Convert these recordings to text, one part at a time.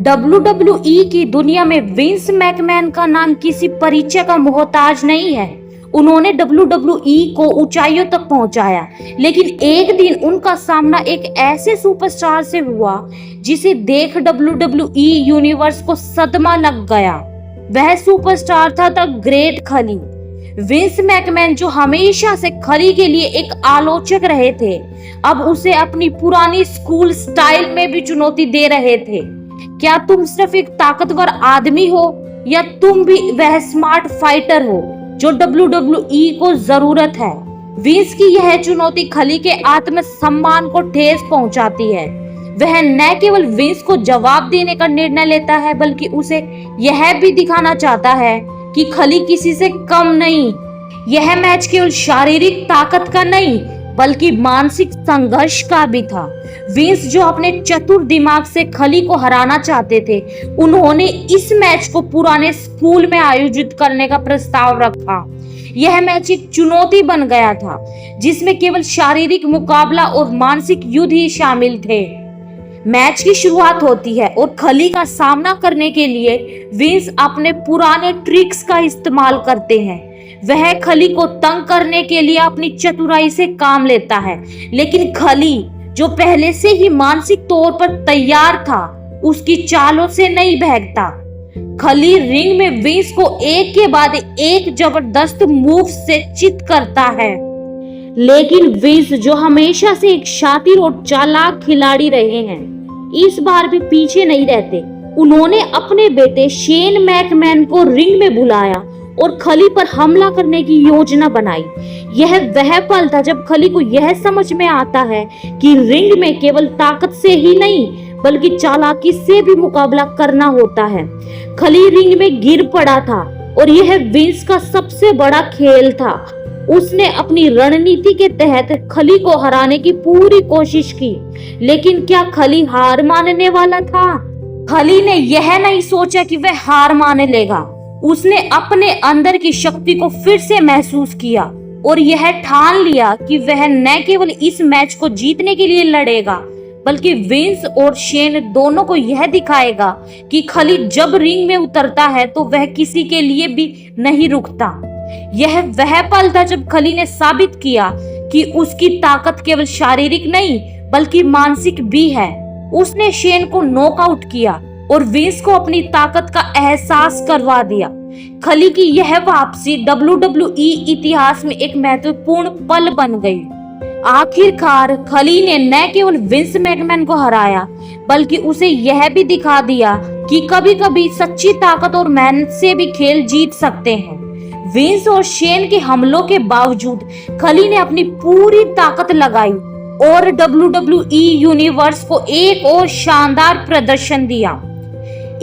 WWE की दुनिया में विंस मैकमैन का नाम किसी परिचय का मोहताज नहीं है। उन्होंने WWE को ऊंचाइयों तक पहुंचाया, लेकिन एक दिन उनका सामना एक ऐसे सुपरस्टार से हुआ जिसे देख WWE यूनिवर्स को सदमा लग गया। वह सुपरस्टार था द ग्रेट खली। विंस मैकमैन, जो हमेशा से खली के लिए एक आलोचक रहे थे, अब उसे अपनी पुरानी स्कूल स्टाइल में भी चुनौती दे रहे थे। क्या तुम सिर्फ एक ताकतवर आदमी हो, या तुम भी वह स्मार्ट फाइटर हो जो WWE को जरूरत है? विंस की यह चुनौती खली के आत्मसम्मान को ठेस पहुंचाती है। वह न केवल विंस को जवाब देने का निर्णय लेता है, बल्कि उसे यह भी दिखाना चाहता है कि खली किसी से कम नहीं। यह मैच केवल शारीरिक ताकत का नहीं, बल्कि मानसिक संघर्ष का भी था। विंस, जो अपने चतुर दिमाग से खली को हराना चाहते थे, उन्होंने इस मैच को पुराने स्कूल में आयोजित करने का प्रस्ताव रखा। यह मैच एक चुनौती बन गया था, जिसमें केवल शारीरिक मुकाबला और मानसिक युद्ध ही शामिल थे। मैच की शुरुआत होती है और खली का सामना करने के लिए विंस अपने पुराने ट्रिक्स का इस्तेमाल करते हैं। वह खली को तंग करने के लिए अपनी चतुराई से काम लेता है, लेकिन खली, जो पहले से ही मानसिक तौर पर तैयार था, उसकी चालों से नहीं बहकता। खली रिंग में विंस को एक के बाद एक जबरदस्त मूव से चित करता है, लेकिन विंस, जो हमेशा से एक शातिर और चालाक खिलाड़ी रहे हैं, इस बार भी पीछे नहीं रहते। उन्होंने अपने बेटे शेन मैकमैन को रिंग में बुलाया और खली पर हमला करने की योजना बनाई। यह वह पल था जब खली को यह समझ में आता है कि रिंग में केवल ताकत से ही नहीं, बल्कि चालाकी से भी मुकाबला करना होता है। खली रिंग में गिर पड़ा था और यह विंस का सबसे बड़ा खेल था। उसने अपनी रणनीति के तहत खली को हराने की पूरी कोशिश की, लेकिन क्या खली हार मानने वाला था? खली ने यह नहीं सोचा कि वह हार मान लेगा। उसने अपने अंदर की शक्ति को फिर से महसूस किया और यह ठान लिया कि वह न केवल इस मैच को जीतने के लिए लड़ेगा, बल्कि विंस और शेन दोनों को यह दिखाएगा कि खली जब रिंग में उतरता है तो वह किसी के लिए भी नहीं रुकता। यह वह पल था जब खली ने साबित किया कि उसकी ताकत केवल शारीरिक नहीं, बल्कि मानसिक भी है। उसने शेन को नॉकआउट किया और विंस को अपनी ताकत का एहसास करवा दिया। खली की यह वापसी WWE इतिहास में एक महत्वपूर्ण पल बन गई। आखिरकार खली ने न केवल विंस मैकमैन को हराया, बल्कि उसे यह भी दिखा दिया कि कभी-कभी सच्ची ताकत और मेहनत से भी खेल जीत सकते हैं। विंस और शेन के हमलों के बावजूद खली ने अपनी पूरी ताकत लगाई और WWE यूनिवर्स को एक और शानदार प्रदर्शन दिया।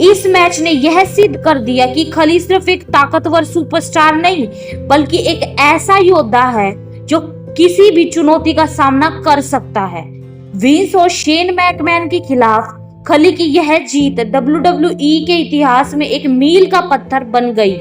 इस मैच ने यह सिद्ध कर दिया कि खली सिर्फ एक ताकतवर सुपरस्टार नहीं, बल्कि एक ऐसा योद्धा है जो किसी भी चुनौती का सामना कर सकता है। विंस और शेन मैकमैन के खिलाफ खली की यह जीत WWE के इतिहास में एक मील का पत्थर बन गई।